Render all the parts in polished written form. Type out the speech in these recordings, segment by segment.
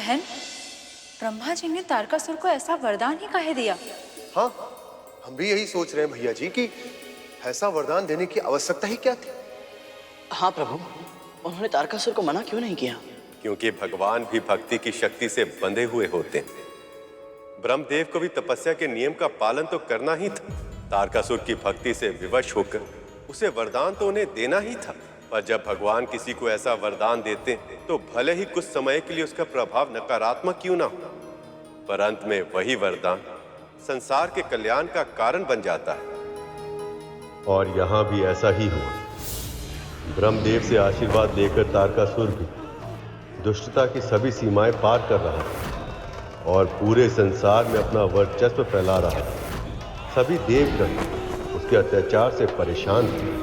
बहन, ब्रह्मा जी ने तारकासुर को ऐसा वरदान ही काहे दिया? हाँ, हम भी यही सोच रहे हैं भैया जी कि ऐसा वरदान देने की आवश्यकता ही क्या थी। हाँ प्रभु, उन्होंने तारकासुर को मना क्यों नहीं किया? क्योंकि भगवान भी भक्ति की शक्ति से बंधे हुए होते हैं। ब्रह्मदेव को भी तपस्या के नियम का पालन तो करना ही था। तारकासुर की भक्ति से विवश होकर उसे वरदान तो उन्हें देना ही था, पर जब भगवान किसी को ऐसा वरदान देते तो भले ही कुछ समय के लिए उसका प्रभाव नकारात्मक क्यों ना हो, पर अंत में वही वरदान संसार के कल्याण का कारण बन जाता है। और यहां भी ऐसा ही हुआ। ब्रह्मदेव से आशीर्वाद लेकर तारकासुर भी दुष्टता की सभी सीमाएं पार कर रहा था और पूरे संसार में अपना वर्चस्व फैला रहा था। सभी देवगण उसके अत्याचार से परेशान थे।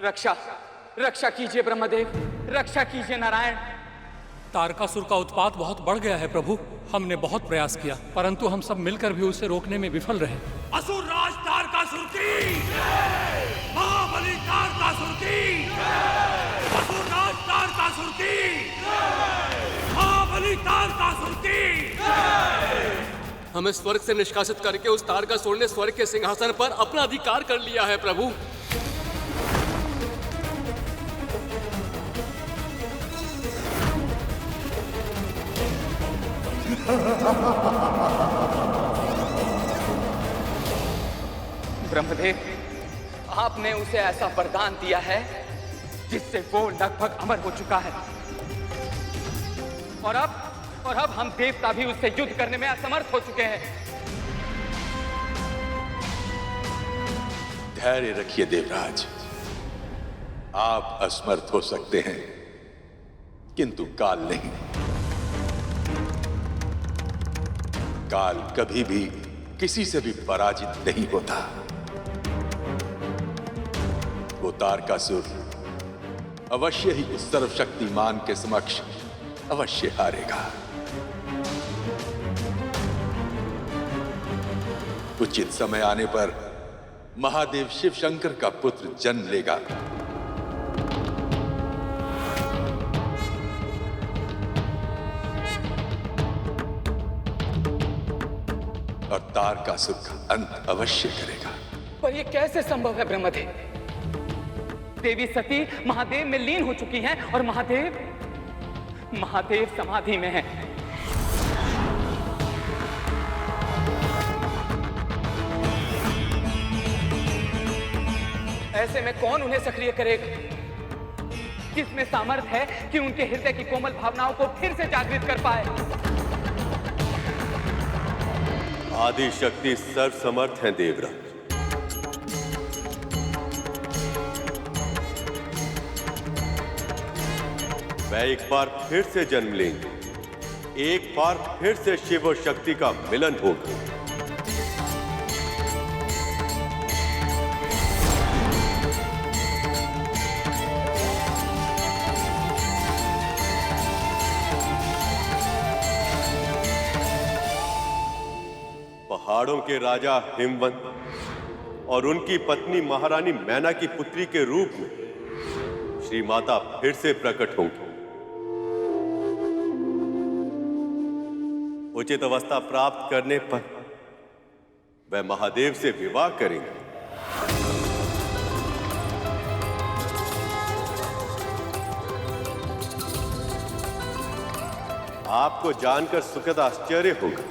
रक्षा रक्षा कीजिए ब्रह्मदेव, रक्षा कीजिए नारायण। तारकासुर का उत्पात बहुत बढ़ गया है प्रभु। हमने बहुत प्रयास किया, परंतु हम सब मिलकर भी उसे रोकने में विफल रहे। असुर राज तारकासुर की, महाबली तारकासुर की, असुर राज तारकासुर की, महाबली तारकासुर की। हमें स्वर्ग से निष्कासित करके उस तारकासुर ने स्वर्ग के सिंहासन पर अपना अधिकार कर लिया है प्रभु। ब्रह्मदेव, आपने उसे ऐसा वरदान दिया है जिससे वो लगभग अमर हो चुका है, और अब हम देवता भी उससे युद्ध करने में असमर्थ हो चुके हैं। धैर्य रखिए देवराज, आप असमर्थ हो सकते हैं किंतु काल नहीं। काल कभी भी किसी से भी पराजित नहीं होता। वो तारकासुर अवश्य ही उस सर्वशक्तिमान के समक्ष अवश्य हारेगा। उचित समय आने पर महादेव शिव शंकर का पुत्र जन्म लेगा। और तारकासुर का अंत अवश्य करेगा। पर यह कैसे संभव है ब्रह्मदेव? देवी सती महादेव में लीन हो चुकी हैं और महादेव समाधि में हैं। ऐसे में कौन उन्हें सक्रिय करेगा? किसमें सामर्थ्य है कि उनके हृदय की कोमल भावनाओं को फिर से जागृत कर पाए? आदि शक्ति सर्वसमर्थ हैं देवराज। वह एक बार फिर से जन्म लेंगे, एक बार फिर से शिव और शक्ति का मिलन होगा। पहाड़ों के राजा हिमवंत और उनकी पत्नी महारानी मैना की पुत्री के रूप में श्री माता फिर से प्रकट होंगी। उचित अवस्था प्राप्त करने पर वह महादेव से विवाह करेंगे। आपको जानकर सुखद आश्चर्य होगा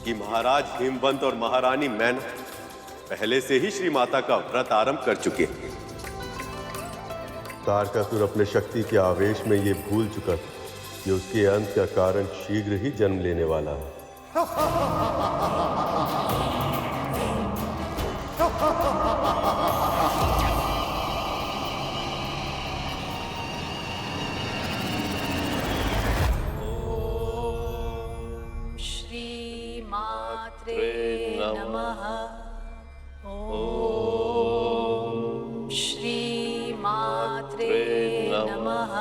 कि महाराज हिमवंत और महारानी मैना पहले से ही श्री माता का व्रत आरंभ कर चुके हैं। तारकासुर अपने शक्ति के आवेश में ये भूल चुका था कि उसके अंत का कारण शीघ्र ही जन्म लेने वाला है। श्री मात्रे नमः। श्री मात्रे नमः।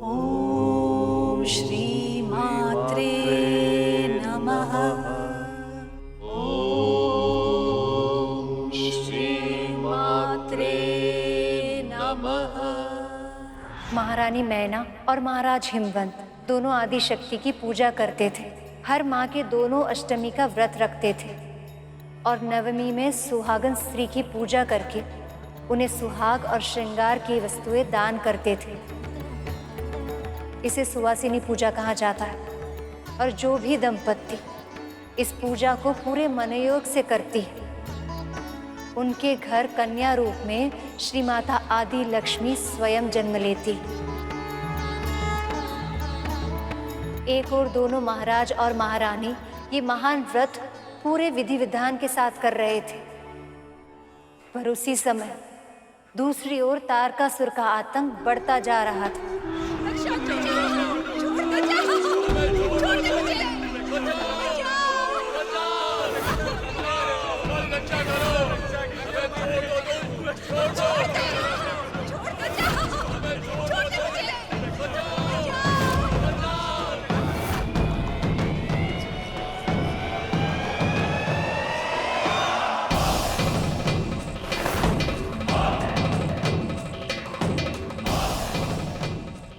ओम श्री मात्रे नमः। ओम श्री मात्रे नमः। महारानी मैना और महाराज हिमवंत दोनों आदि शक्ति की पूजा करते थे। हर माह के दोनों अष्टमी का व्रत रखते थे और नवमी में सुहागन स्त्री की पूजा करके उन्हें सुहाग और श्रृंगार की वस्तुएं दान करते थे। इसे सुवासिनी पूजा कहा जाता है और जो भी दंपत्ति इस पूजा को पूरे मनोयोग से करती है उनके घर कन्या रूप में श्री माता आदि लक्ष्मी स्वयं जन्म लेती है। एक और दोनों महाराज और महारानी ये महान व्रत पूरे विधि विधान के साथ कर रहे थे, पर उसी समय दूसरी ओर तारकासुर का आतंक बढ़ता जा रहा था।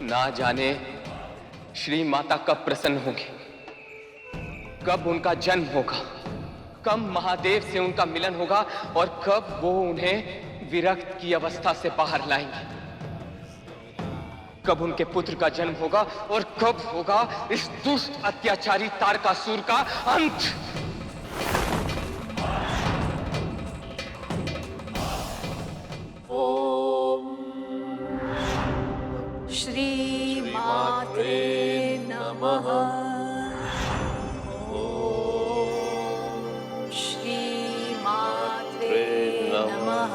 ना जाने श्री माता कब प्रसन्न होगी, कब उनका जन्म होगा, कब महादेव से उनका मिलन होगा और कब वो उन्हें विरक्त की अवस्था से बाहर लाएंगे। कब उनके पुत्र का जन्म होगा और कब होगा इस दुष्ट अत्याचारी तारकासुर का अंत। श्री मात्रे नमः। ओम श्री मात्रे नमः।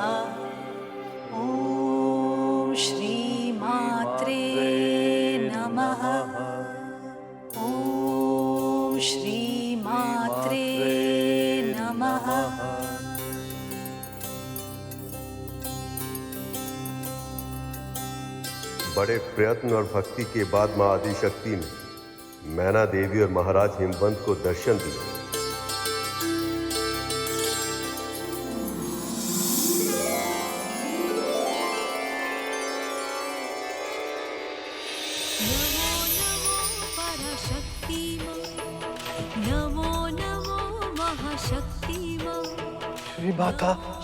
ओम श्री मात्रे नमः। ओम श्री मात्रे नमः। बड़े प्रयत्न और भक्ति के बाद मां आदिशक्ति ने मैना देवी और महाराज हिमवंत को दर्शन दिया।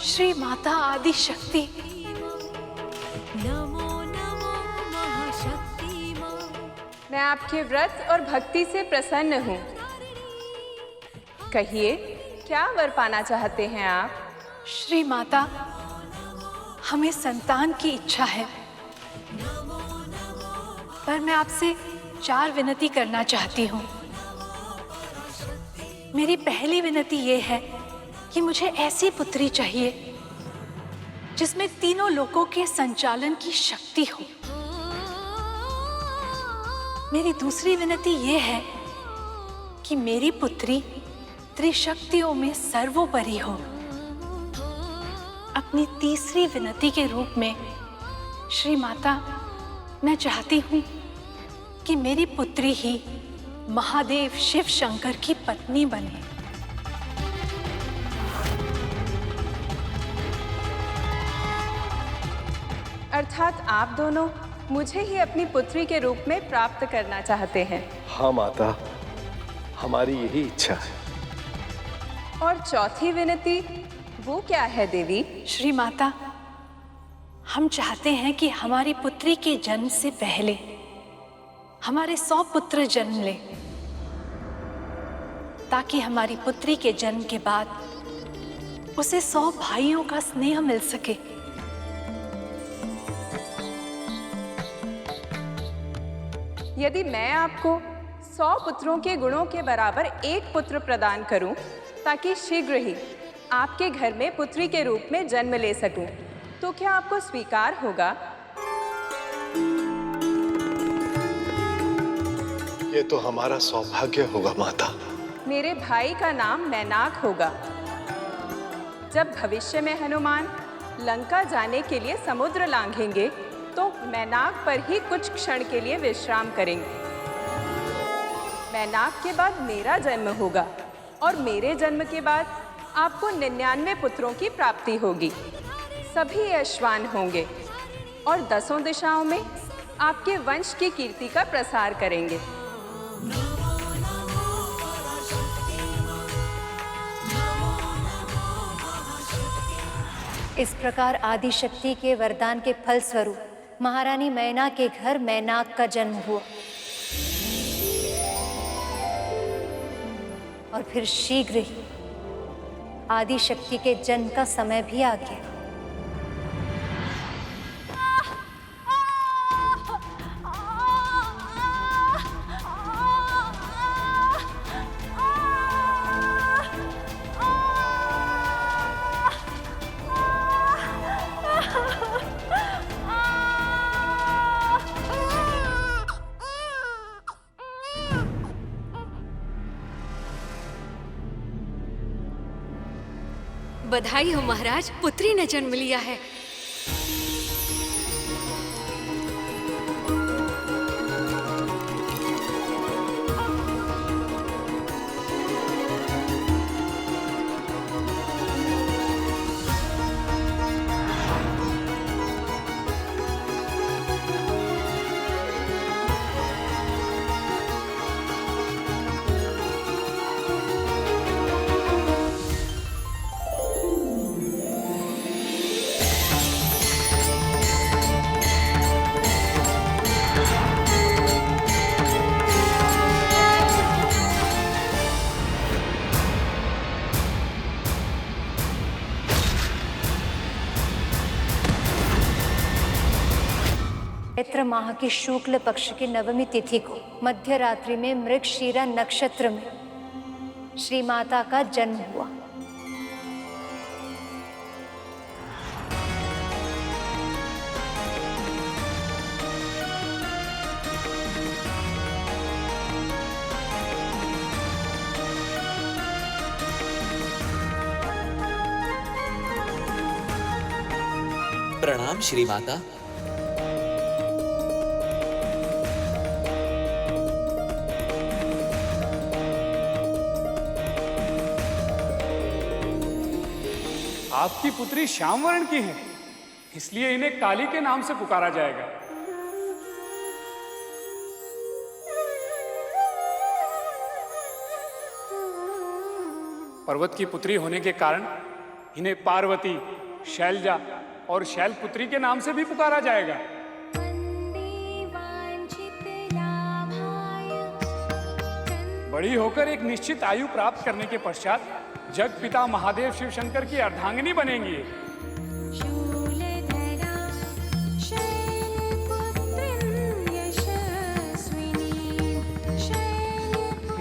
श्री माता आदि शक्ति। मैं आपके व्रत और भक्ति से प्रसन्न हूँ। कहिए, क्या वर पाना चाहते हैं आप? श्री माता, हमें संतान की इच्छा है, पर मैं आपसे 4 विनती करना चाहती हूँ। मेरी पहली विनती ये है कि मुझे ऐसी पुत्री चाहिए जिसमें तीनों लोकों के संचालन की शक्ति हो। मेरी दूसरी विनती ये है कि मेरी पुत्री त्रिशक्तियों में सर्वोपरि हो। अपनी तीसरी विनती के रूप में श्री माता, मैं चाहती हूँ कि मेरी पुत्री ही महादेव शिव शंकर की पत्नी बने। अर्थात आप दोनों मुझे ही अपनी पुत्री के रूप में प्राप्त करना चाहते हैं। हाँ माता, हमारी यही इच्छा है। और चौथी विनती वो क्या है देवी? श्री माता, हम चाहते हैं कि हमारी पुत्री के जन्म से पहले हमारे 100 पुत्र जन्म ले, ताकि हमारी पुत्री के जन्म के बाद उसे 100 भाइयों का स्नेह मिल सके। यदि मैं आपको 100 पुत्रों के गुणों के बराबर एक पुत्र प्रदान करूं, ताकि शीघ्र ही आपके घर में पुत्री के रूप में जन्म ले सकूं, तो क्या आपको स्वीकार होगा? ये तो हमारा सौभाग्य होगा माता। मेरे भाई का नाम मैनाक होगा। जब भविष्य में हनुमान लंका जाने के लिए समुद्र लांघेंगे, तो मैनाक पर ही कुछ क्षण के लिए विश्राम करेंगे। मैनाक के बाद मेरा जन्म होगा, और मेरे जन्म के बाद आपको 99 पुत्रों की प्राप्ति होगी। सभी यशवान होंगे और 10 दिशाओं में आपके वंश की कीर्ति का प्रसार करेंगे। इस प्रकार आदिशक्ति के वरदान के फल स्वरूप महारानी मैना के घर मैनाक का जन्म हुआ, और फिर शीघ्र ही आदिशक्ति के जन्म का समय भी आ गया। बधाई हो महाराज, पुत्री ने जन्म लिया है। चैत्र माह की शुक्ल पक्ष की नवमी तिथि को मध्य रात्रि में मृगशीरा नक्षत्र में श्री माता का जन्म हुआ। प्रणाम श्री माता। आपकी पुत्री श्याम वर्ण की है, इसलिए इन्हें काली के नाम से पुकारा जाएगा। पर्वत की पुत्री होने के कारण इन्हें पार्वती, शैलजा और शैलपुत्री के नाम से भी पुकारा जाएगा। बड़ी होकर एक निश्चित आयु प्राप्त करने के पश्चात जग पिता महादेव शिव शंकर की अर्धांगिनी बनेंगी।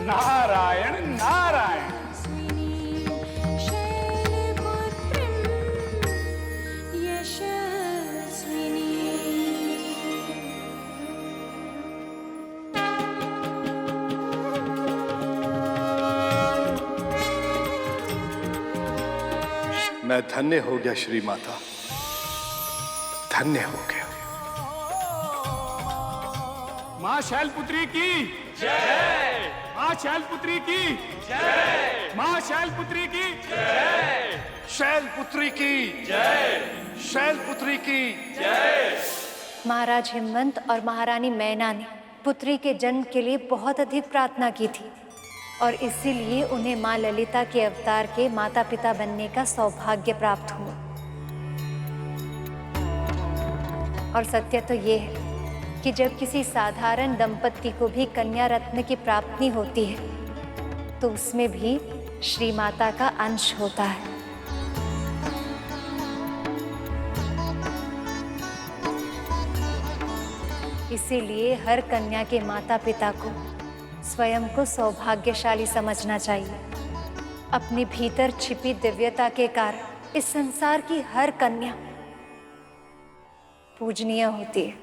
नारायण नारायण। मैं धन्य हो गया श्री माता, धन्य हो गया। माँ शैलपुत्री की जय, माँ शैलपुत्री की जय, माँ शैलपुत्री की जय, शैलपुत्री की जय, शैलपुत्री की जय। महाराज हिमवंत और महारानी मैना ने पुत्री के जन्म के लिए बहुत अधिक प्रार्थना की थी और इसीलिए उन्हें माँ ललिता के अवतार के माता पिता बनने का सौभाग्य प्राप्त हुआ। और सत्य तो ये है कि जब किसी साधारण दंपत्ति को भी कन्या रत्न की प्राप्ति होती है तो उसमें भी श्री माता का अंश होता है। इसीलिए हर कन्या के माता पिता को स्वयं को सौभाग्यशाली समझना चाहिए। अपने भीतर छिपी दिव्यता के कारण इस संसार की हर कन्या पूजनीय होती है।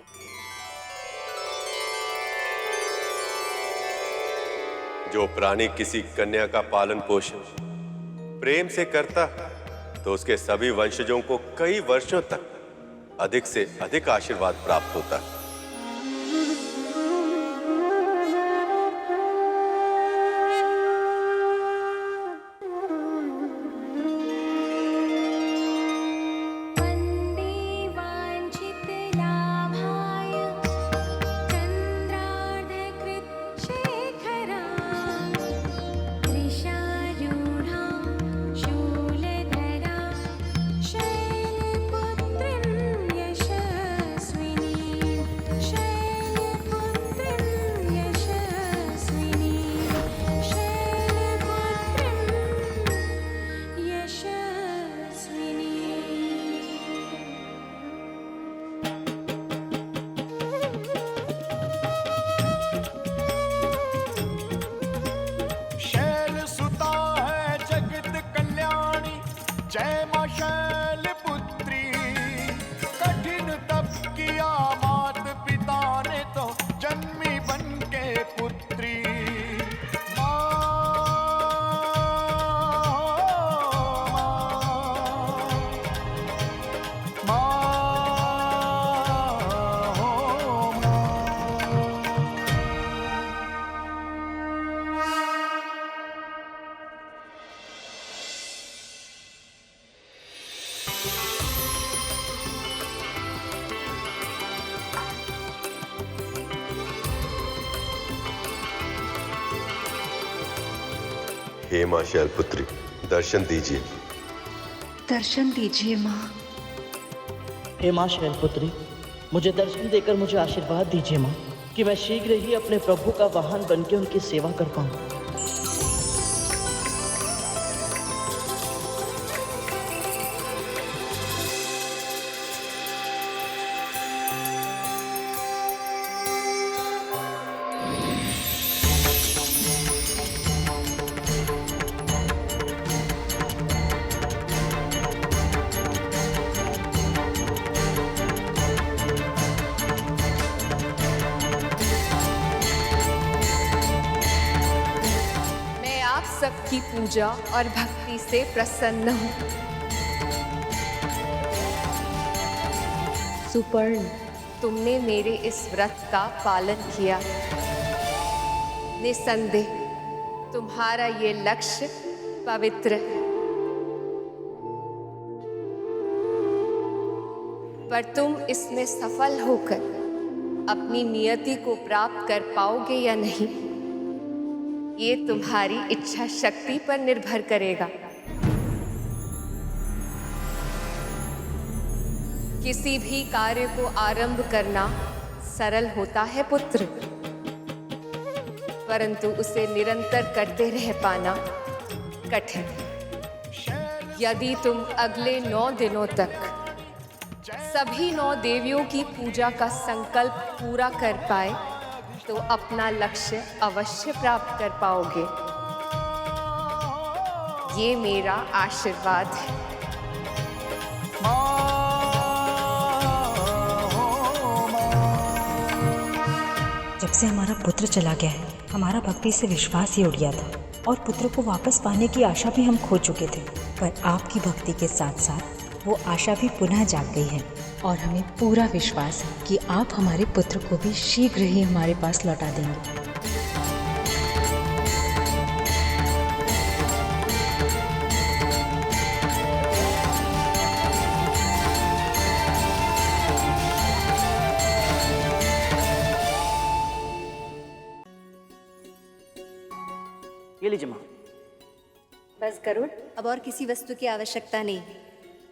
जो प्राणी किसी कन्या का पालन पोषण प्रेम से करता है तो उसके सभी वंशजों को कई वर्षों तक अधिक से अधिक आशीर्वाद प्राप्त होता है। हे मां शैलपुत्री, दर्शन दीजिए। दर्शन दीजिए माँ। हे माँ शैलपुत्री, मुझे दर्शन देकर मुझे आशीर्वाद दीजिए माँ, कि मैं शीघ्र ही अपने प्रभु का वाहन बनकर उनकी सेवा कर पाऊँ। सबकी पूजा और भक्ति से प्रसन्न हूँ। सुपर्ण, तुमने मेरे इस व्रत का पालन किया। निसंदेह तुम्हारा ये लक्ष्य पवित्र है, पर तुम इसमें सफल होकर अपनी नियति को प्राप्त कर पाओगे या नहीं, ये तुम्हारी इच्छा शक्ति पर निर्भर करेगा। किसी भी कार्य को आरंभ करना सरल होता है पुत्र, परंतु उसे निरंतर करते रह पाना कठिन। यदि तुम अगले 9 दिनों तक सभी 9 देवियों की पूजा का संकल्प पूरा कर पाए तो अपना लक्ष्य अवश्य प्राप्त कर पाओगे। ये मेरा आशीर्वाद है। जब से हमारा पुत्र चला गया है, हमारा भक्ति से विश्वास ही उड़ गया था और पुत्र को वापस पाने की आशा भी हम खो चुके थे। पर आपकी भक्ति के साथ साथ वो आशा भी पुनः जाग गई है और हमें पूरा विश्वास है कि आप हमारे पुत्र को भी शीघ्र ही हमारे पास लौटा देंगे। ये लीजिए माँ। बस गरुड़, अब और किसी वस्तु की आवश्यकता नहीं।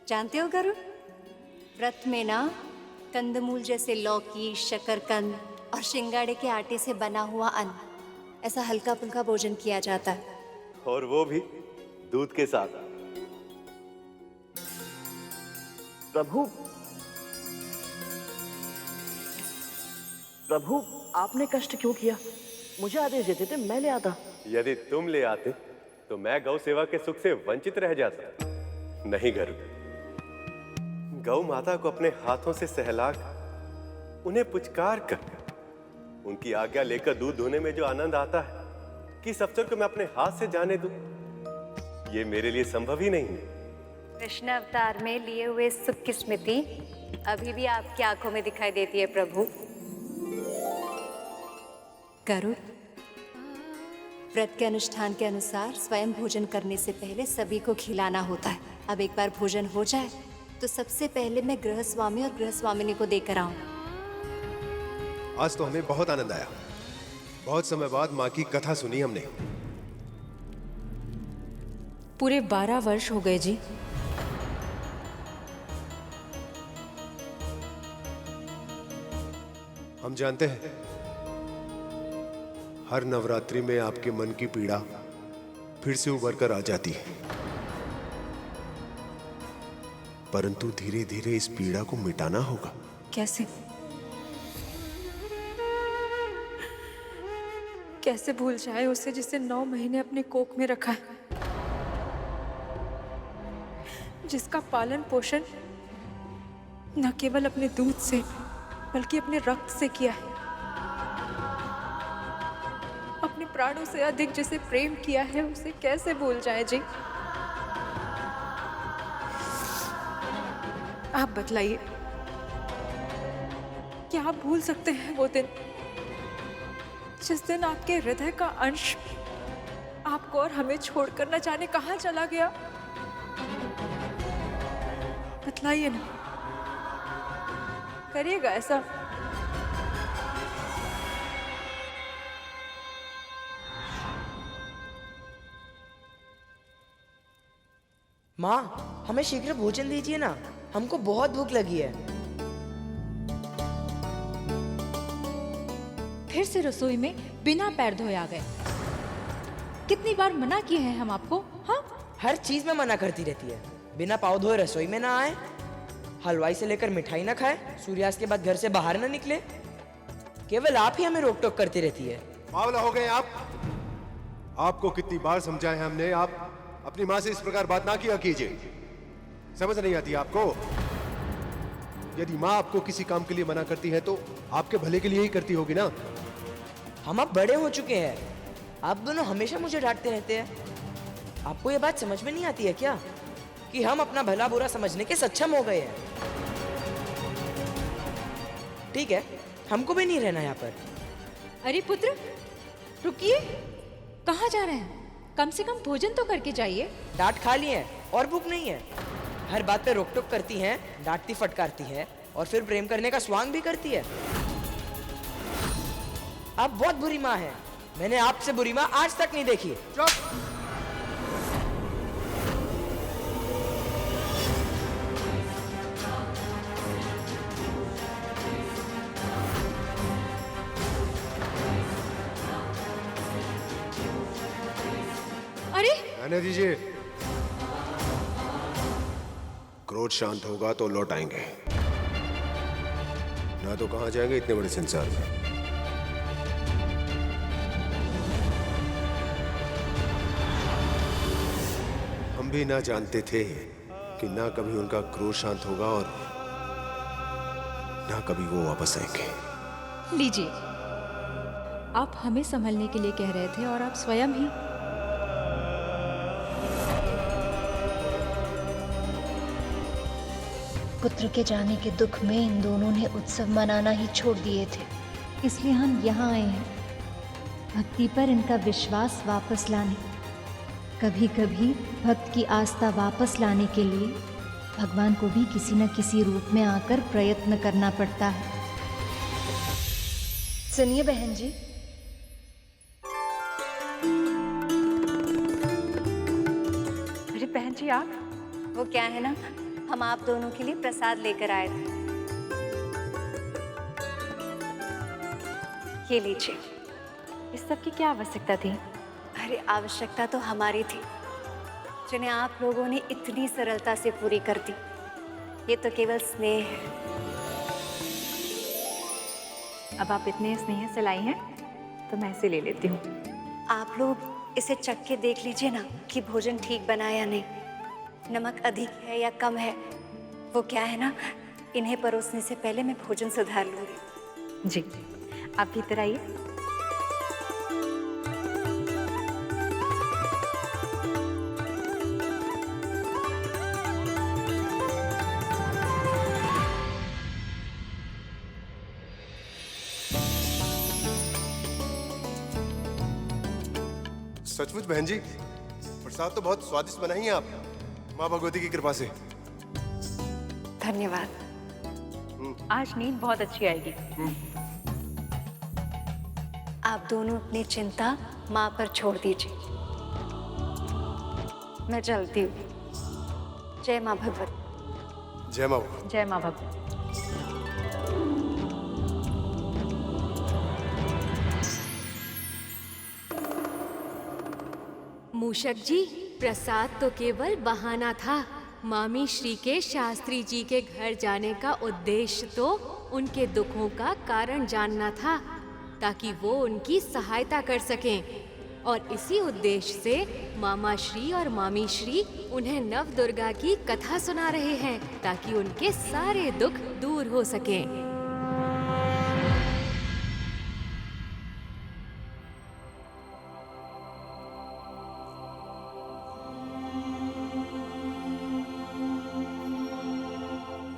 जानते हो गरुड़, व्रत में ना कंदमूल जैसे लौकी, शकरकंद और शिंगाड़े के आटे से बना हुआ अन्न, ऐसा हल्का फुल्का भोजन किया जाता है। और वो भी दूध के साथ। प्रभु, प्रभु आपने कष्ट क्यों किया? मुझे आदेश देते थे, मैं ले आता। यदि तुम ले आते तो मैं गौ सेवा के सुख से वंचित रह जाता। नहीं गरुड़, गौ माता को अपने हाथों से सहलाकर उन्हें पुचकार कर उनकी आज्ञा लेकर दूध धोने में जो आनंद आता है कि इस अवसर को मैं अपने हाथ से जाने दूं, ये मेरे लिए संभव ही नहीं है। कृष्ण अवतार में लिए हुए सुख की स्मृति अभी भी आपकी आंखों में दिखाई देती है प्रभु। गरुड़, व्रत के अनुष्ठान के अनुसार स्वयं भोजन करने से पहले सभी को खिलाना होता है। अब एक बार भोजन हो जाए तो सबसे पहले मैं गृहस्वामी और गृहस्वामिनी को देकर आऊं। आज तो हमें बहुत आनंद आया। बहुत समय बाद माँ की कथा सुनी हमने। पूरे 12 वर्ष हो गए जी। हम जानते हैं हर नवरात्रि में आपके मन की पीड़ा फिर से उभर कर आ जाती है, परंतु धीरे धीरे इस पीड़ा को मिटाना होगा। कैसे? कैसे भूल जाए उसे जिसे 9 महीने अपने कोख में रखा है, जिसका पालन पोषण न केवल अपने दूध से बल्कि अपने रक्त से किया है, अपने प्राणों से अधिक जिसे प्रेम किया है, उसे कैसे भूल जाए जी? आप बतलाइए, क्या आप भूल सकते हैं वो दिन जिस दिन आपके हृदय का अंश आपको और हमें छोड़कर न जाने कहां चला गया? बतलाइए ना, करिएगा ऐसा। माँ, हमें शीघ्र भोजन दीजिए ना, हमको बहुत भूख लगी है। फिर से रसोई में बिना पैर धोए आ गए। कितनी बार मना किए हैं हम आपको? हाँ, हर चीज में मना करती रहती है। बिना पाँव धोए रसोई में ना आए, हलवाई से लेकर मिठाई ना खाए, सूर्यास्त के बाद घर से बाहर ना निकले। केवल आप ही हमें रोक टोक करती रहती है। बावला हो गए आप। आपको कितनी बार समझाया है हमने, आप अपनी माँ से इस प्रकार बात ना किया कीजिए। समझ नहीं आती आपको? यदि माँ आपको किसी काम के लिए मना करती है तो आपके भले के लिए ही करती होगी ना। हम अब बड़े हो चुके हैं, आप दोनों हमेशा मुझे डांटते रहते हैं। आपको ये बात समझ में नहीं आती है क्या कि हम अपना भला बुरा समझने के सक्षम हो गए हैं? ठीक है, हमको भी नहीं रहना यहाँ पर। अरे पुत्र, रुकिए, कहाँ जा रहे हैं? कम से कम भोजन तो करके जाइए। डांट खा ली है और भूख नहीं है। हर बात पे रोक टोक करती हैं, डांटती फटकारती है और फिर प्रेम करने का स्वांग भी करती है। आप बहुत बुरी माँ हैं। मैंने आपसे बुरी माँ आज तक नहीं देखी। अरे रहने दीजिए, क्रोध शांत होगा तो लौट आएंगे, ना तो कहां जाएंगे इतने बड़े संसार में। हम भी ना जानते थे कि ना कभी उनका क्रोध शांत होगा और ना कभी वो वापस आएंगे। लीजिए, आप हमें संभलने के लिए कह रहे थे और आप स्वयं ही। पुत्र के जाने के दुख में इन दोनों ने उत्सव मनाना ही छोड़ दिए थे, इसलिए हम यहाँ आए हैं भक्ति पर इनका विश्वास वापस लाने। कभी कभी भक्त की आस्था वापस लाने के लिए भगवान को भी किसी न किसी रूप में आकर प्रयत्न करना पड़ता है। सुनिए बहन जी, जी आप? वो क्या है ना, हम आप दोनों के लिए प्रसाद लेकर आए थे। ये लीजिए। इस सब की क्या आवश्यकता थी? अरे आवश्यकता तो हमारी थी, जिन्हें आप लोगों ने इतनी सरलता से पूरी कर दी। ये तो केवल स्नेह है। अब आप इतने स्नेह से लाई हैं तो मैं इसे ले लेती हूँ। आप लोग इसे चख के देख लीजिए ना कि भोजन ठीक बना या नहीं, नमक अधिक है या कम है। वो क्या है ना, इन्हें परोसने से पहले मैं भोजन सुधार लूंगी। जी, आप भीतर आइए। सचमुच बहन जी, प्रसाद तो बहुत स्वादिष्ट बनाई हैं आप, माँ भगवती की कृपा से। धन्यवाद। आज नींद बहुत अच्छी आएगी। आप दोनों अपनी चिंता माँ पर छोड़ दीजिए, मैं चलती हूँ। जय माँ भगवती। जय माँ। जय माँ भगवती। मूषक जी, प्रसाद तो केवल बहाना था। मामी श्री के शास्त्री जी के घर जाने का उद्देश्य तो उनके दुखों का कारण जानना था, ताकि वो उनकी सहायता कर सकें। और इसी उद्देश्य से मामा श्री और मामी श्री उन्हें नव दुर्गा की कथा सुना रहे हैं, ताकि उनके सारे दुख दूर हो सकें।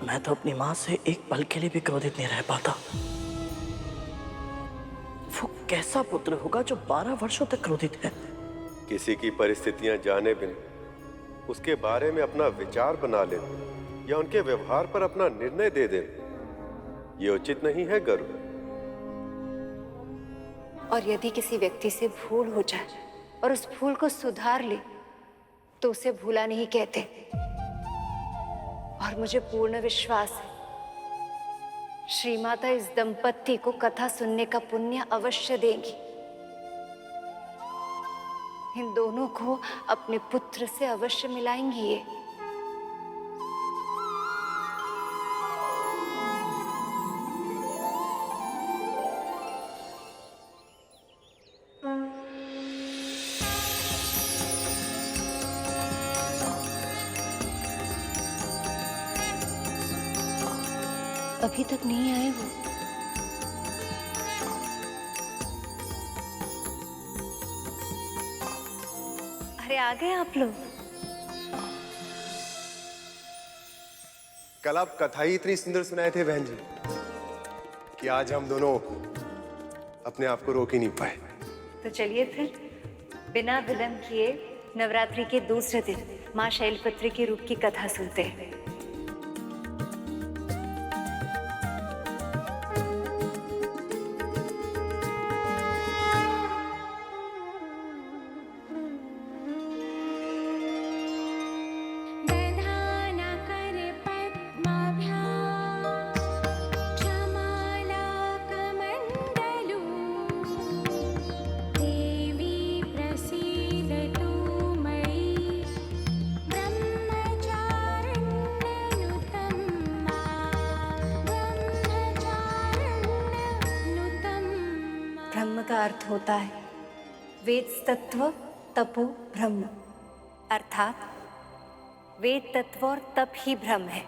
मैं तो अपनी माँ से एक पल के लिए भी क्रोधित नहीं रह पाता। वो कैसा पुत्र होगा जो 12 वर्षों तक क्रोधित है। किसी की परिस्थितियां जाने बिना उसके बारे में अपना विचार बना लेना या उनके व्यवहार पर अपना निर्णय दे देना, ये उचित नहीं है गरुड़। और यदि किसी व्यक्ति से भूल हो जाए और उस भूल को सुधार ले तो उसे भूला नहीं कहते। और मुझे पूर्ण विश्वास है श्री माता इस दंपत्ति को कथा सुनने का पुण्य अवश्य देंगी। इन दोनों को अपने पुत्र से अवश्य मिलाएंगी ये। अभी तक नहीं आए वो। अरे आ गए आप लोग। कल आप कथा ही इतनी सुंदर सुनाए थे बहन जी कि आज हम दोनों अपने आप को रोक ही नहीं पाए। तो चलिए फिर बिना विलंब किए नवरात्रि के दूसरे दिन माँ शैलपुत्री के रूप की कथा सुनते हैं। ब्रह्म का अर्थ होता है वेद तत्व तपो ब्रह्म, अर्थात वेद तत्व और तप ही ब्रह्म है।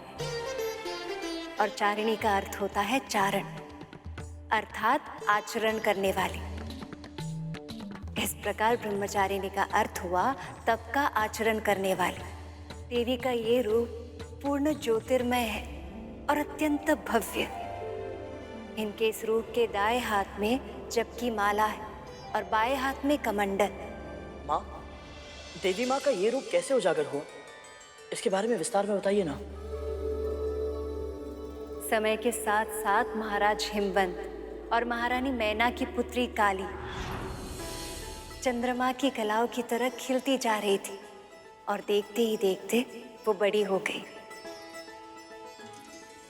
और चारिणी का अर्थ होता है चारण, अर्थात आचरण करने वाली। इस प्रकार ब्रह्मचारिणी का अर्थ हुआ तप का आचरण करने वाली। देवी का ये रूप पूर्ण ज्योतिर्मय है और अत्यंत भव्य। इनके इस रूप के दाएं हाथ में जप की माला है और बाएं हाथ में कमंडल। माँ, देवी माँ का ये रूप कैसे उजागर हुआ, इसके बारे में विस्तार में बताइए ना। समय के साथ साथ महाराज हिमवंत और महारानी मैना की पुत्री काली चंद्रमा की कलाओं की तरह खिलती जा रही थी और देखते ही देखते वो बड़ी हो गई।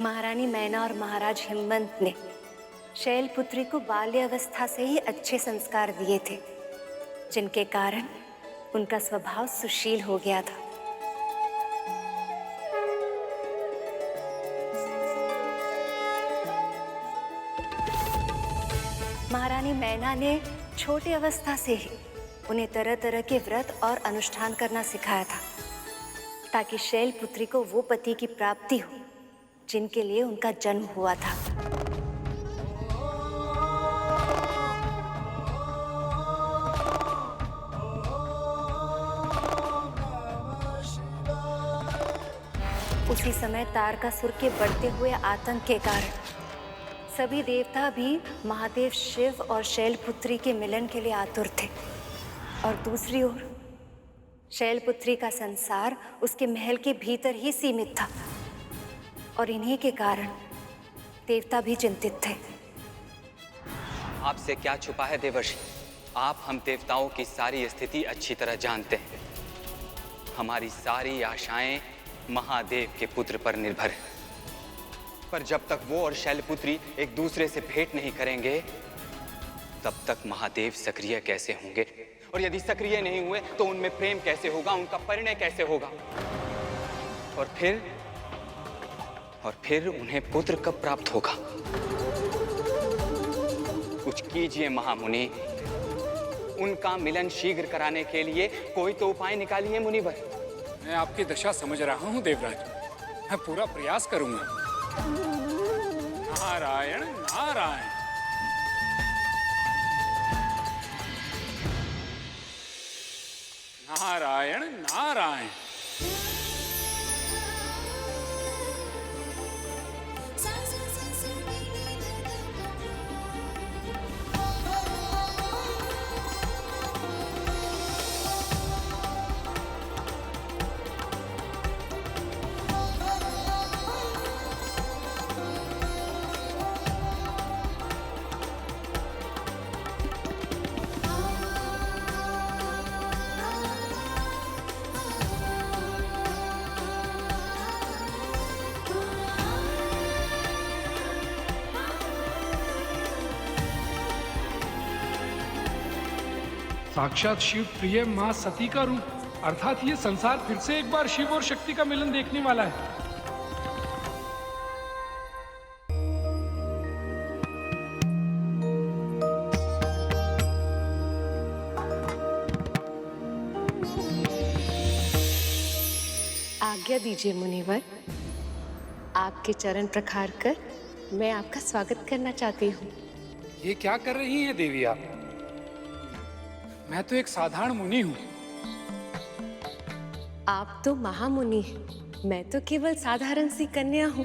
महारानी मैना और महाराज हिमवंत ने शैलपुत्री को बाल्यावस्था से ही अच्छे संस्कार दिए थे, जिनके कारण उनका स्वभाव सुशील हो गया था। महारानी मैना ने छोटी अवस्था से ही उन्हें तरह तरह के व्रत और अनुष्ठान करना सिखाया था, ताकि शैलपुत्री को वो पति की प्राप्ति हो जिनके लिए उनका जन्म हुआ था। उसी समय तारकासुर के बढ़ते हुए आतंक के कारण सभी देवता भी महादेव शिव और शैलपुत्री के मिलन के लिए आतुर थे, और दूसरी ओर शैलपुत्री का संसार उसके महल के भीतर ही सीमित था, और इन्हीं के कारण देवता भी चिंतित थे। आपसे क्या छुपा है देवर्षि, आप हम देवताओं की सारी स्थिति अच्छी तरह जानते हैं। हमारी सारी आशाएं महादेव के पुत्र पर निर्भर है, पर जब तक वो और शैलपुत्री एक दूसरे से भेंट नहीं करेंगे तब तक महादेव सक्रिय कैसे होंगे, और यदि सक्रिय नहीं हुए तो उनमें प्रेम कैसे होगा, उनका परिणय कैसे होगा, और फिर उन्हें पुत्र कब प्राप्त होगा। कुछ कीजिए महामुनि, उनका मिलन शीघ्र कराने के लिए कोई तो उपाय निकालिए मुनिवर। मैं आपकी दशा समझ रहा हूँ देवराज, मैं पूरा प्रयास करूंगा। नारायण नारायण। नारायण नारायण। साक्षात शिव प्रिय मां सती का रूप, अर्थात ये संसार फिर से एक बार शिव और शक्ति का मिलन देखने वाला है। आज्ञा दीजिए मुनिवर, आपके चरण प्रखार कर मैं आपका स्वागत करना चाहती हूँ। ये क्या कर रही हैं देवी आप? मैं तो एक साधारण मुनि हूँ। आप तो महामुनि हैं, मैं तो केवल साधारण सी कन्या हूँ।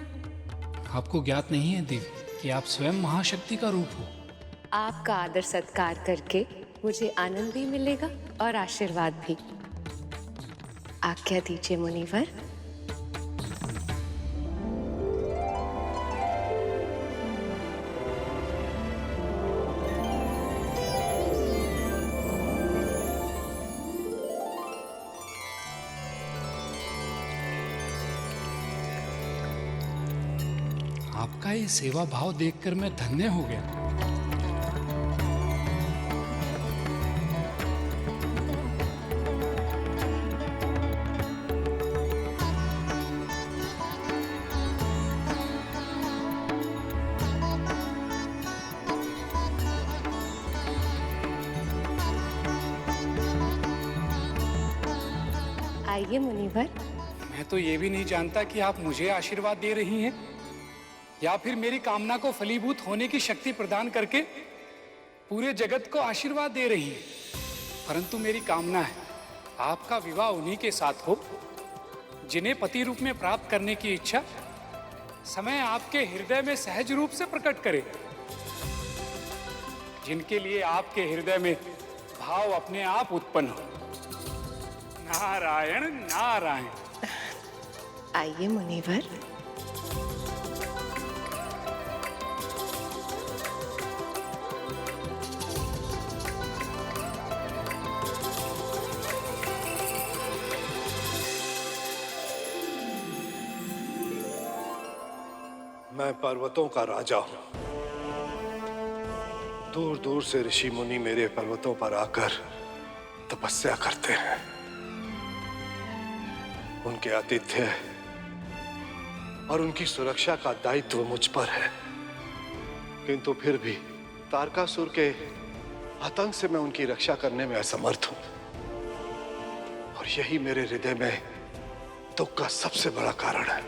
आपको ज्ञात नहीं है देवी कि आप स्वयं महाशक्ति का रूप हो। आपका आदर सत्कार करके मुझे आनंद भी मिलेगा और आशीर्वाद भी। आज्ञा दीजिए मुनिवर। आपका ये सेवा भाव देखकर मैं धन्य हो गया। आइए मुनिवर। मैं तो ये भी नहीं जानता कि आप मुझे आशीर्वाद दे रही हैं या फिर मेरी कामना को फलीभूत होने की शक्ति प्रदान करके पूरे जगत को आशीर्वाद दे रही हैं। परंतु मेरी कामना है आपका विवाह उन्हीं के साथ हो जिन्हें पति रूप में प्राप्त करने की इच्छा समय आपके हृदय में सहज रूप से प्रकट करे, जिनके लिए आपके हृदय में भाव अपने आप उत्पन्न हो। नारायण नारायण। आइए मुनिवर। मैं पर्वतों का राजा हूं। दूर दूर से ऋषि मुनि मेरे पर्वतों पर आकर तपस्या करते हैं। उनके आतिथ्य और उनकी सुरक्षा का दायित्व मुझ पर है, किंतु फिर भी तारकासुर के आतंक से मैं उनकी रक्षा करने में असमर्थ हूं, और यही मेरे हृदय में दुख का सबसे बड़ा कारण है।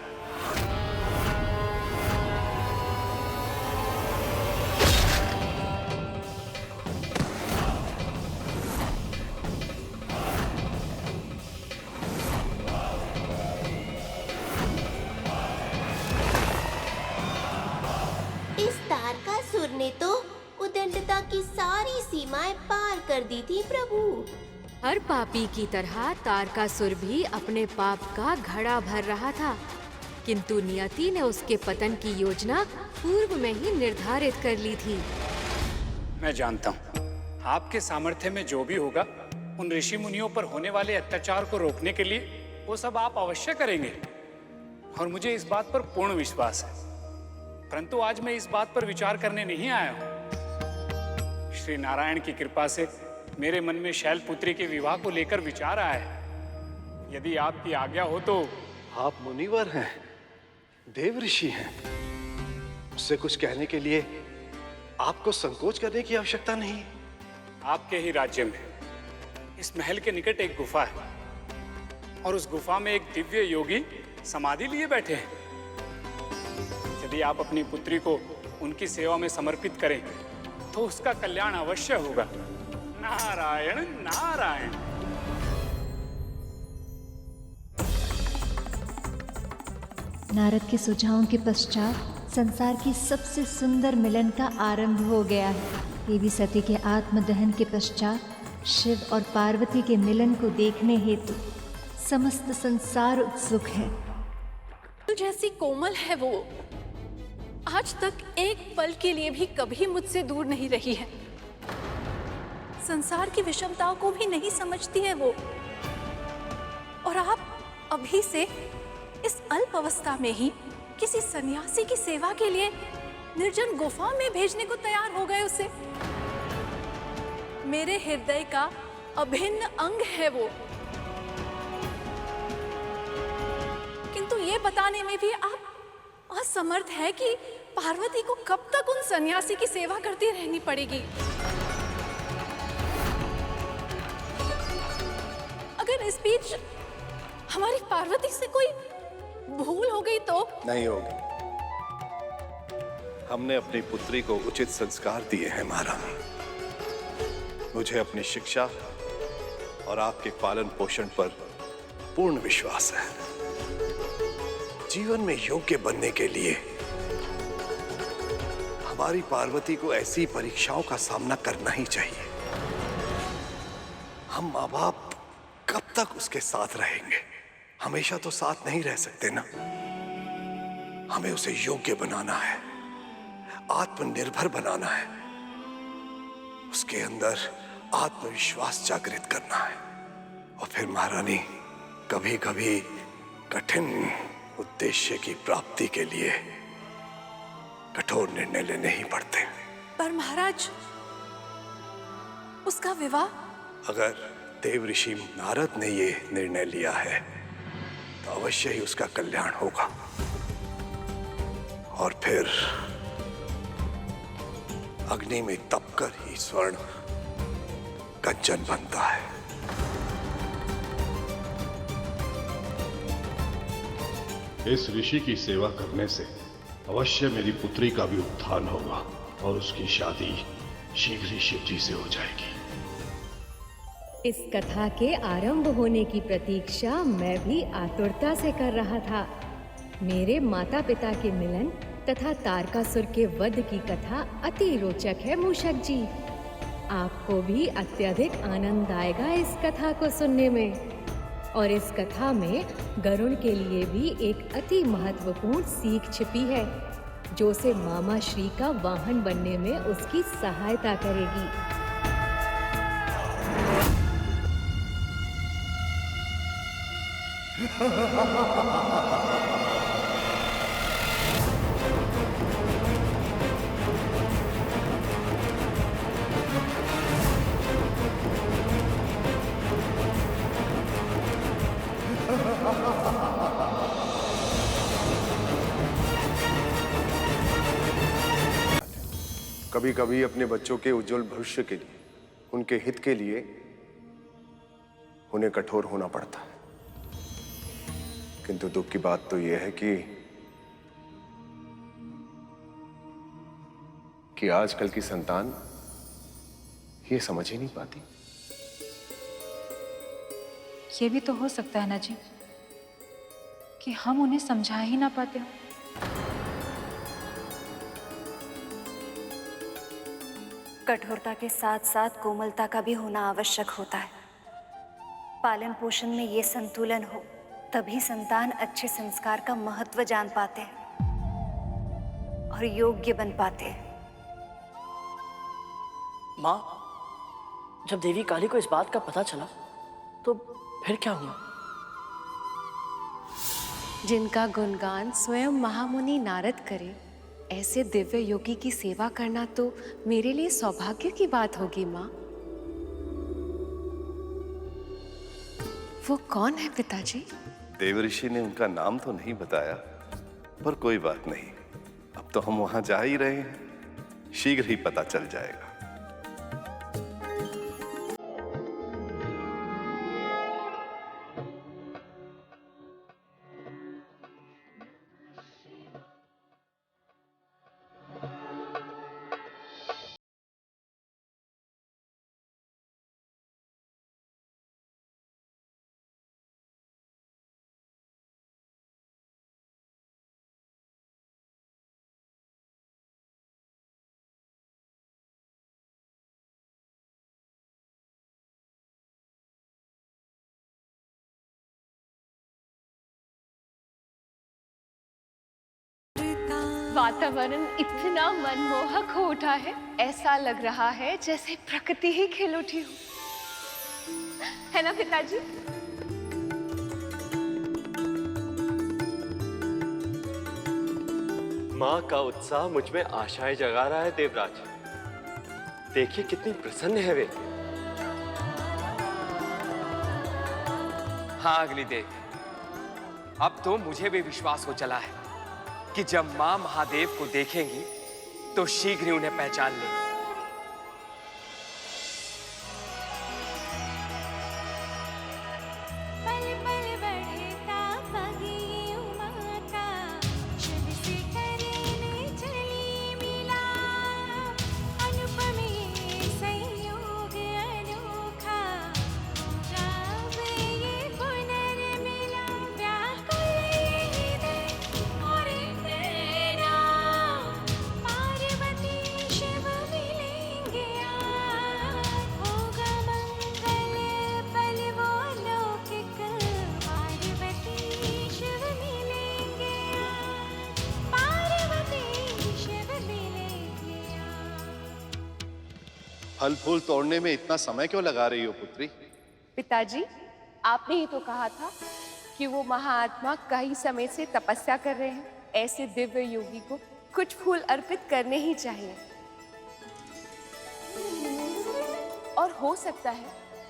इस तारकासुर ने तो उदंडता की सारी सीमाएं पार कर दी थी प्रभु। हर पापी की तरह तारकासुर भी अपने पाप का घड़ा भर रहा था, किंतु नियति ने उसके पतन की योजना पूर्व में ही निर्धारित कर ली थी। मैं जानता हूँ आपके सामर्थ्य में जो भी होगा, उन ऋषि मुनियों पर होने वाले अत्याचार को रोकने के लिए वो सब आप अवश्य करेंगे, और मुझे इस बात पर पूर्ण विश्वास है। परंतु आज मैं इस बात पर विचार करने नहीं आया हूँ। श्री नारायण की कृपा से मेरे मन में शैलपुत्री के विवाह को लेकर विचार आया है। यदि आपकी आज्ञा हो तो। आप मुनिवर हैं, देव ऋषि हैं, उससे कुछ कहने के लिए आपको संकोच करने की आवश्यकता नहीं। आपके ही राज्य में इस महल के निकट एक गुफा है, और उस गुफा में एक दिव्य योगी समाधि लिए बैठे हैं। यदि आप अपनी पुत्री को उनकी सेवा में समर्पित करें तो उसका कल्याण अवश्य होगा। नारायण नारायण। नारद के सुझावों के पश्चात संसार की सबसे सुंदर मिलन का आरंभ हो गया है। देवी सती के आत्मदहन के पश्चात शिव और पार्वती के मिलन को देखने हेतु समस्त संसार उत्सुक है। जैसी कोमल है वो, आज तक एक पल के लिए भी कभी मुझसे दूर नहीं रही है। संसार की विषमताओं को भी नहीं समझती है वो, और आप अभी से इस अल्प अवस्था में ही किसी सन्यासी की सेवा के लिए निर्जन गुफा में भेजने को तैयार हो गए उसे। मेरे हृदय का अभिन्न अंग है वो, किंतु ये बताने में भी आप असमर्थ है कि पार्वती को कब तक उन सन्यासी की सेवा करती रहनी पड़ेगी। अगर इस बीच हमारी पार्वती से कोई भूल हो गई तो? नहीं होगी। हमने अपनी पुत्री को उचित संस्कार दिए हैं महारानी। मुझे अपनी शिक्षा और आपके पालन पोषण पर पूर्ण विश्वास है। जीवन में योग्य बनने के लिए हमारी पार्वती को ऐसी परीक्षाओं का सामना करना ही चाहिए। हम माँ बाप कब तक उसके साथ रहेंगे? हमेशा तो साथ नहीं रह सकते ना। हमें उसे योग्य बनाना है, आत्मनिर्भर बनाना है, उसके अंदर आत्मविश्वास जागृत करना है। और फिर महारानी, कभी कभी कठिन उद्देश्य की प्राप्ति के लिए कठोर निर्णय लेने ही पड़ते हैं। पर महाराज, उसका विवाह? अगर देव ऋषि नारद ने ये निर्णय लिया है तो अवश्य ही उसका कल्याण होगा। और फिर अग्नि में तपकर ही स्वर्ण कंचन बनता है। इस ऋषि की सेवा करने से अवश्य मेरी पुत्री का भी उत्थान होगा और उसकी शादी शीघ्र ही शिव जी से हो जाएगी। इस कथा के आरंभ होने की प्रतीक्षा मैं भी आतुरता से कर रहा था। मेरे माता पिता के मिलन तथा तारकासुर के वध की कथा अति रोचक है मूषक जी। आपको भी अत्यधिक आनंद आएगा इस कथा को सुनने में। और इस कथा में गरुड़ के लिए भी एक अति महत्वपूर्ण सीख छिपी है, जो उसे मामा श्री का वाहन बनने में उसकी सहायता करेगी। कभी कभी अपने बच्चों के उज्जवल भविष्य के लिए, उनके हित के लिए उन्हें कठोर होना पड़ता है। किंतु दुख की बात तो यह है कि आजकल की संतान ये समझ ही नहीं पाती। ये भी तो हो सकता है ना जी कि हम उन्हें समझा ही ना पाते हो। कठोरता के साथ साथ कोमलता का भी होना आवश्यक होता है। पालन पोषण में ये संतुलन हो, तभी संतान अच्छे संस्कार का महत्व जान पाते हैं और योग्य बन पाते हैं। माँ, जब देवी काली को इस बात का पता चला तो फिर क्या हुआ? जिनका गुणगान स्वयं महामुनि नारद करे, ऐसे दिव्य योगी की सेवा करना तो मेरे लिए सौभाग्य की बात होगी माँ। वो कौन है पिताजी? देवऋषि ने उनका नाम तो नहीं बताया, पर कोई बात नहीं, अब तो हम वहां जा ही रहे हैं, शीघ्र ही पता चल जाएगा। वातावरण इतना मनमोहक हो उठा है, ऐसा लग रहा है जैसे प्रकृति ही खिल उठी हो, है ना पिताजी? माँ का उत्साह मुझ में आशाएं जगा रहा है देवराज। देखिए कितनी प्रसन्न है वे। हाँ अग्निदेव, अब तो मुझे भी विश्वास हो चला है कि जब मां महादेव को देखेंगी तो शीघ्र ही उन्हें पहचान लेंगी। फल फूल तोड़ने में इतना समय क्यों लगा रही हो पुत्री? पिताजी, आपने ही तो कहा था कि वो महाआत्मा कई समय से तपस्या कर रहे हैं। ऐसे दिव्य योगी को कुछ फूल अर्पित करने ही चाहिए। और हो सकता है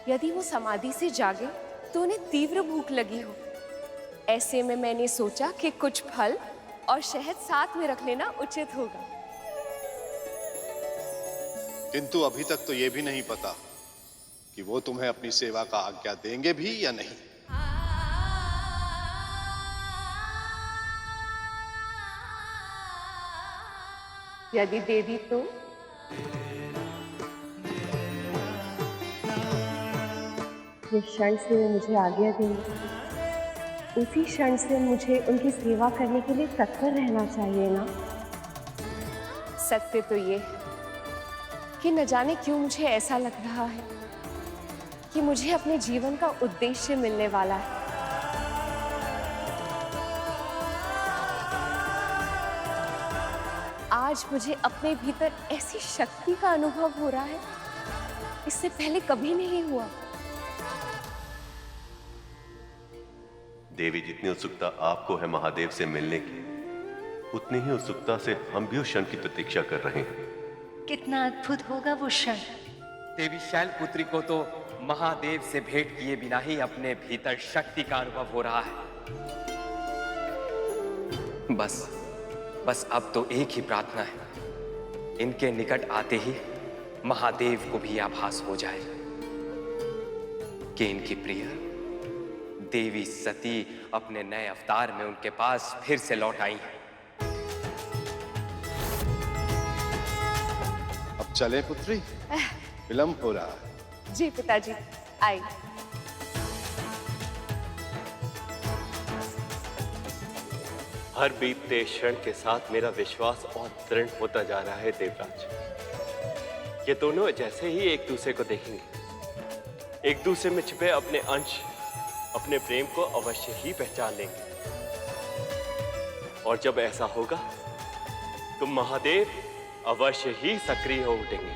यदि वो समाधि से जागे तो उन्हें तीव्र भूख लगी हो। ऐसे में मैंने सोचा कि कुछ फल और शहद साथ में रख लेना उचित होगा। किंतु अभी तक तो ये भी नहीं पता कि वो तुम्हें अपनी सेवा का आज्ञा देंगे भी या नहीं। यदि दे दी तो? जिस क्षण से वो मुझे आज्ञा देंगे, उसी क्षण से मुझे उनकी सेवा करने के लिए तत्पर रहना चाहिए ना। सत्य तो ये है कि न जाने क्यों मुझे ऐसा लग रहा है कि मुझे अपने जीवन का उद्देश्य मिलने वाला है। आज मुझे अपने भीतर ऐसी शक्ति का अनुभव हो रहा है, इससे पहले कभी नहीं हुआ। देवी, जितनी उत्सुकता आपको है महादेव से मिलने की, उतनी ही उत्सुकता से हम भी उस क्षण की प्रतीक्षा कर रहे हैं। कितना अद्भुत होगा वो क्षण। देवी शैलपुत्री को तो महादेव से भेंट किए बिना ही अपने भीतर शक्ति का अनुभव हो रहा है। बस अब तो एक ही प्रार्थना है इनके निकट आते ही महादेव को भी आभास हो जाए कि इनकी प्रिय देवी सती अपने नए अवतार में उनके पास फिर से लौट आई हैं। अब चले पुत्री, विलंब हो रहा है। जी पिताजी, आई। हर बीतते क्षण के साथ मेरा विश्वास और दृढ़ होता जा रहा है देवराज। ये दोनों जैसे ही एक दूसरे को देखेंगे, एक दूसरे में छिपे अपने अंश, अपने प्रेम को अवश्य ही पहचान लेंगे। और जब ऐसा होगा तो महादेव अवश्य ही सक्रिय हो उठेंगे।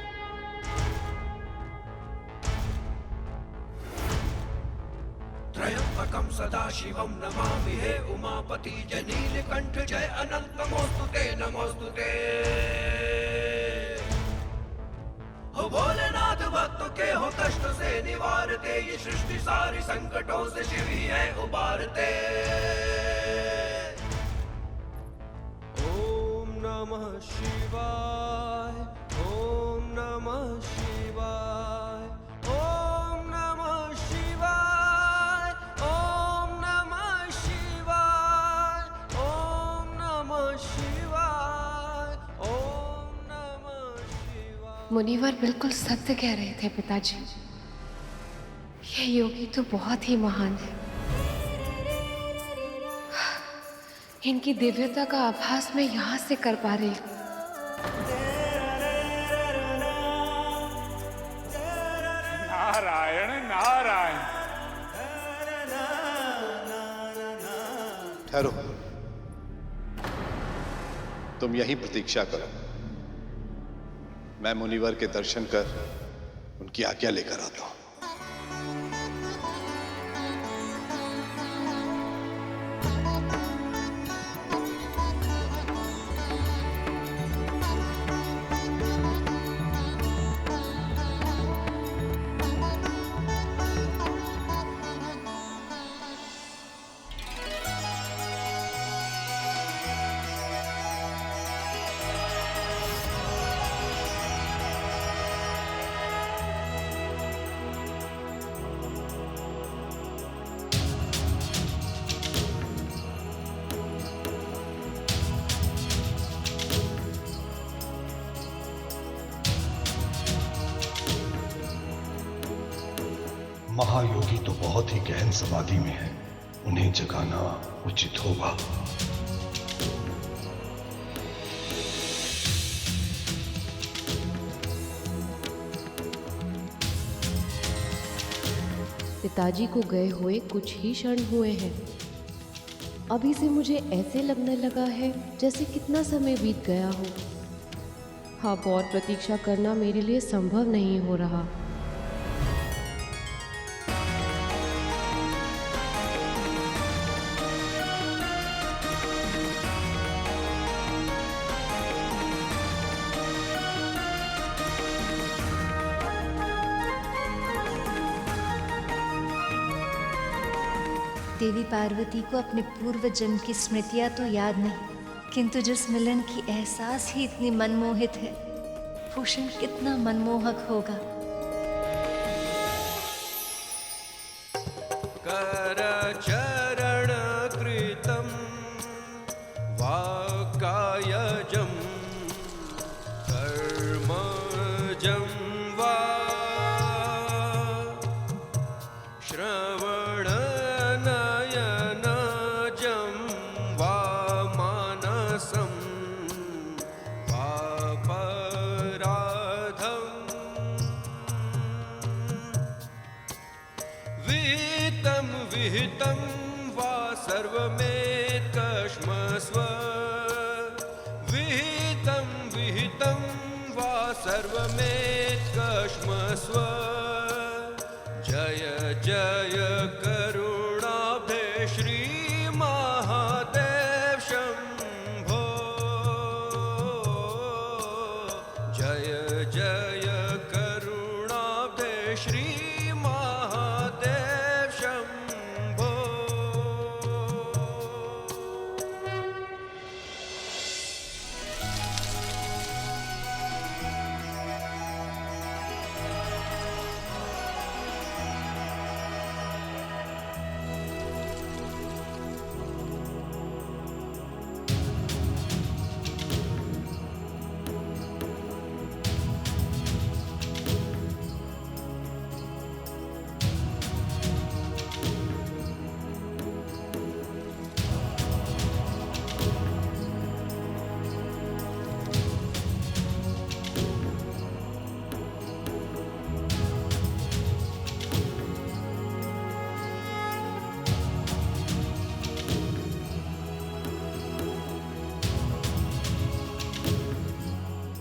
त्रयंबकं सदाशिवं नमामि हे उमापति जनीलकंठ जय अनंतमोस्तुते नमोस्तुते। हो भोलेनाथ भक्तों के हो कष्ट से निवारते, ये सृष्टि सारी संकटों से शिव ही है उबारते। ओम नमः शिवाय, ओम नमः शिवाय, ओम नमः शिवाय, ओम नमः शिवाय, ओम नमः शिवाय, ओम नमः शिवाय। मुनिवर बिल्कुल सत्य कह रहे थे पिताजी। ये योगी तो बहुत ही महान है। इनकी दिव्यता का आभास मैं यहाँ से कर पा रही हूँ। नारायण नारायण। ठहरो, तुम यहीं प्रतीक्षा करो, मैं मुनिवर के दर्शन कर उनकी आज्ञा लेकर आता हूं। महायोगी तो बहुत ही गहन समाधि में है, उन्हें जगाना उचित होगा। पिताजी को गए हुए कुछ ही क्षण हुए हैं। अभी से मुझे ऐसे लगने लगा है जैसे कितना समय बीत गया हो। अब और प्रतीक्षा करना मेरे लिए संभव नहीं हो रहा। देवी पार्वती को अपने पूर्व जन्म की स्मृतियां तो याद नहीं, किंतु जिस मिलन की एहसास ही इतनी मनमोहित है, वो क्षण कितना मनमोहक होगा। कर चरण कृतं वाकायजं कर्मजं वा श्रवणनयनजं वा मानसं वा पराधं विहितं विहितं वा सर्वमेतत्कश्मस्व विहितं विहितं वा सर्वमेतत्कश्मस्व जय जय करुणाब्धे श्री महादेव शंभो जय जय करुणाब्धे श्री महादेव शंभो।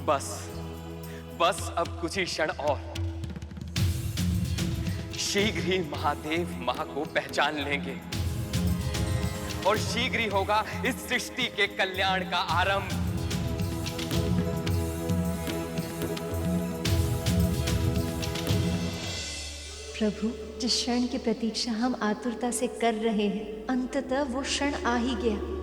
बस अब कुछ ही क्षण और शीघ्र ही महादेव मां को पहचान लेंगे और शीघ्र ही होगा इस सृष्टि के कल्याण का आरंभ। प्रभु, जिस क्षण की प्रतीक्षा हम आतुरता से कर रहे हैं, अंततः वो क्षण आ ही गया।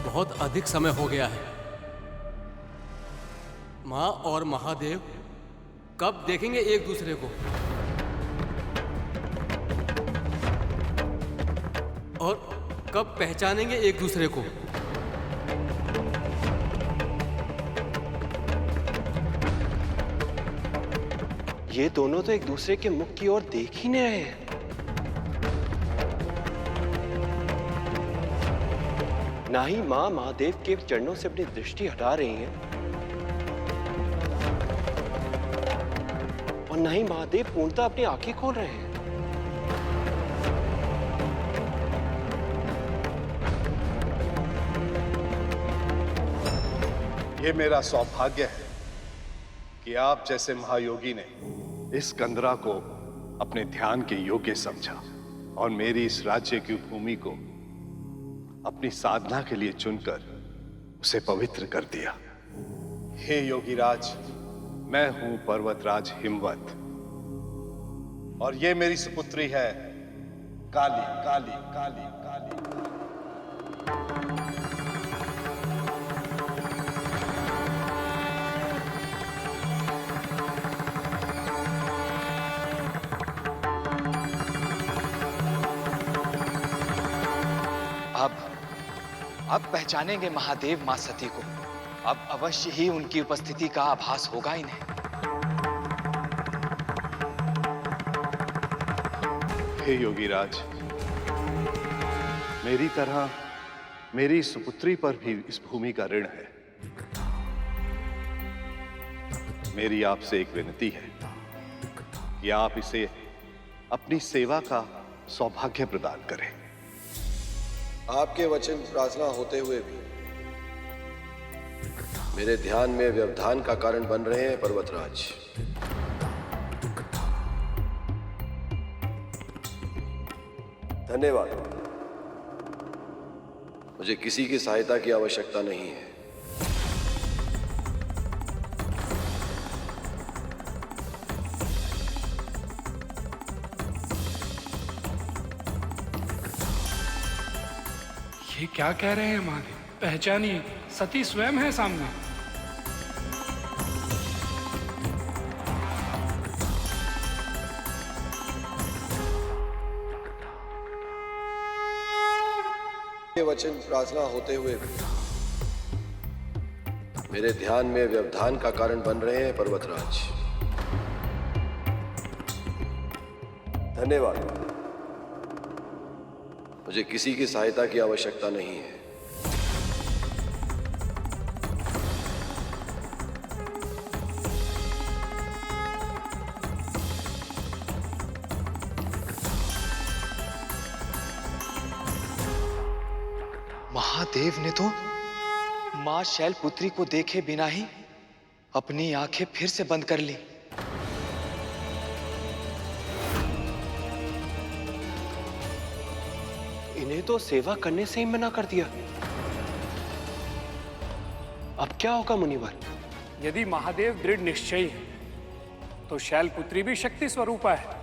बहुत अधिक समय हो गया है। माँ और महादेव कब देखेंगे एक दूसरे को और कब पहचानेंगे एक दूसरे को? ये दोनों तो एक दूसरे के मुख की ओर देख ही नहीं रहे हैं। ना ही मां महादेव के चरणों से अपनी दृष्टि हटा रही हैं और ना ही महादेव पूर्णतः अपनी आंखें खोल रहे हैं। ये मेरा सौभाग्य है कि आप जैसे महायोगी ने इस कंदरा को अपने ध्यान के योग्य समझा और मेरी इस राज्य की भूमि को अपनी साधना के लिए चुनकर उसे पवित्र कर दिया। हे योगीराज, मैं हूं पर्वतराज हिमवत और ये मेरी सुपुत्री है काली काली काली काली। अब पहचानेंगे महादेव मां सती को। अब अवश्य ही उनकी उपस्थिति का आभास होगा इन्हें। हे योगीराज, मेरी तरह मेरी सुपुत्री पर भी इस भूमि का ऋण है। मेरी आपसे एक विनती है कि आप इसे अपनी सेवा का सौभाग्य प्रदान करें। आपके वचन प्रार्थना होते हुए भी मेरे ध्यान में व्यवधान का कारण बन रहे हैं पर्वतराज। धन्यवाद, मुझे किसी की सहायता की आवश्यकता नहीं है। ये क्या कह रहे हैं महादेव? पहचानिए, सती स्वयं है सामने। ये वचन प्रार्थना होते हुए भी मेरे ध्यान में व्यवधान का कारण बन रहे हैं पर्वतराज। धन्यवाद, मुझे किसी की सहायता की आवश्यकता नहीं है। महादेव ने तो मां शैलपुत्री को देखे बिना ही अपनी आंखें फिर से बंद कर ली। इन्हें तो सेवा करने से ही मना कर दिया। अब क्या होगा मुनिवर? यदि महादेव दृढ़ निश्चयी है तो शैलपुत्री भी शक्ति स्वरूपा है,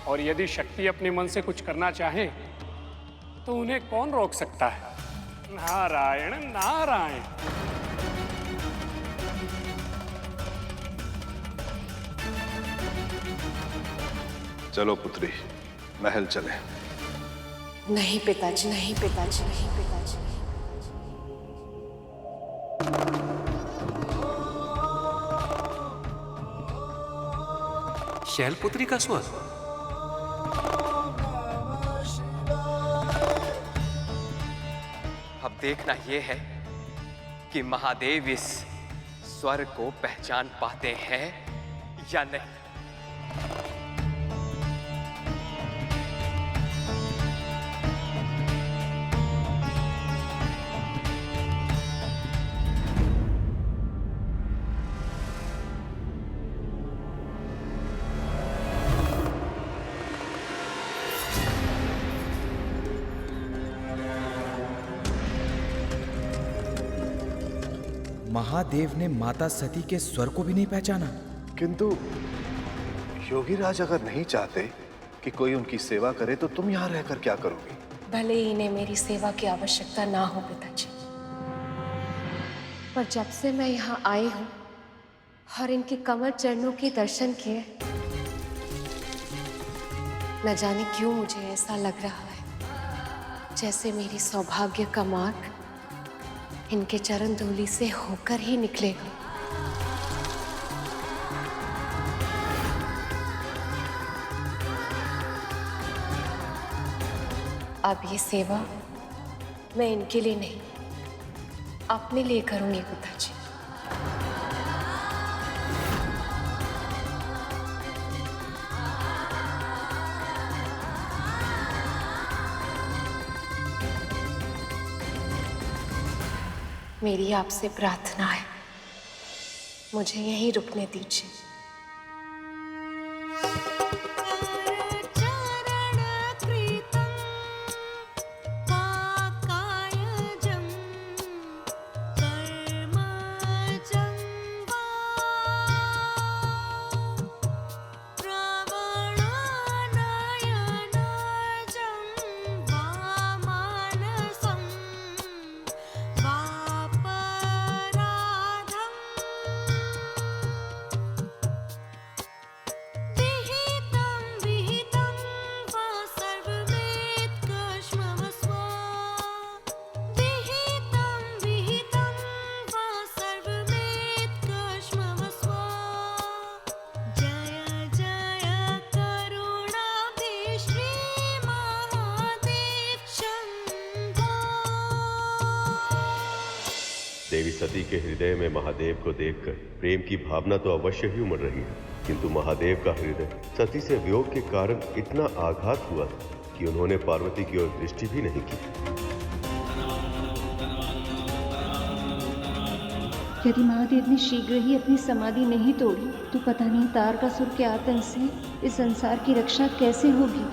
और यदि शक्ति अपने मन से कुछ करना चाहे तो उन्हें कौन रोक सकता है? नारायण नारायण। चलो पुत्री, महल चले। नहीं पिताजी, नहीं पिताजी, नहीं पिताजी। शैलपुत्री का स्वर। अब देखना यह है कि महादेव इस स्वर को पहचान पाते हैं या नहीं। महादेव ने माता सती के स्वर को भी नहीं पहचाना। किंतु योगीराज अगर नहीं चाहते कि कोई उनकी सेवा करे तो तुम यहाँ रहकर क्या करोगी? भले ही इन्हें मेरी सेवा की आवश्यकता ना हो पिताजी, पर जब से मैं यहाँ आई हूँ और इनके कमल चरणों के दर्शन किए, न जाने क्यों मुझे ऐसा लग रहा है जैसे मेरी सौभाग्य का मार्ग इनके चरण धूलि से होकर ही निकलेगा। अब ये सेवा मैं इनके लिए नहीं, अपने लिए करूंगी पिताजी। मेरी आपसे प्रार्थना है, मुझे यहीं रुकने दीजिए। देवी सती के हृदय में महादेव को देखकर प्रेम की भावना तो अवश्य ही उमड़ रही है, किंतु महादेव का हृदय सती से वियोग के कारण इतना आघात हुआ कि उन्होंने पार्वती की ओर दृष्टि भी नहीं की। यदि महादेव ने शीघ्र ही अपनी समाधि नहीं तोड़ी तो पता नहीं तारकासुर के आतंक से इस संसार की रक्षा कैसे होगी।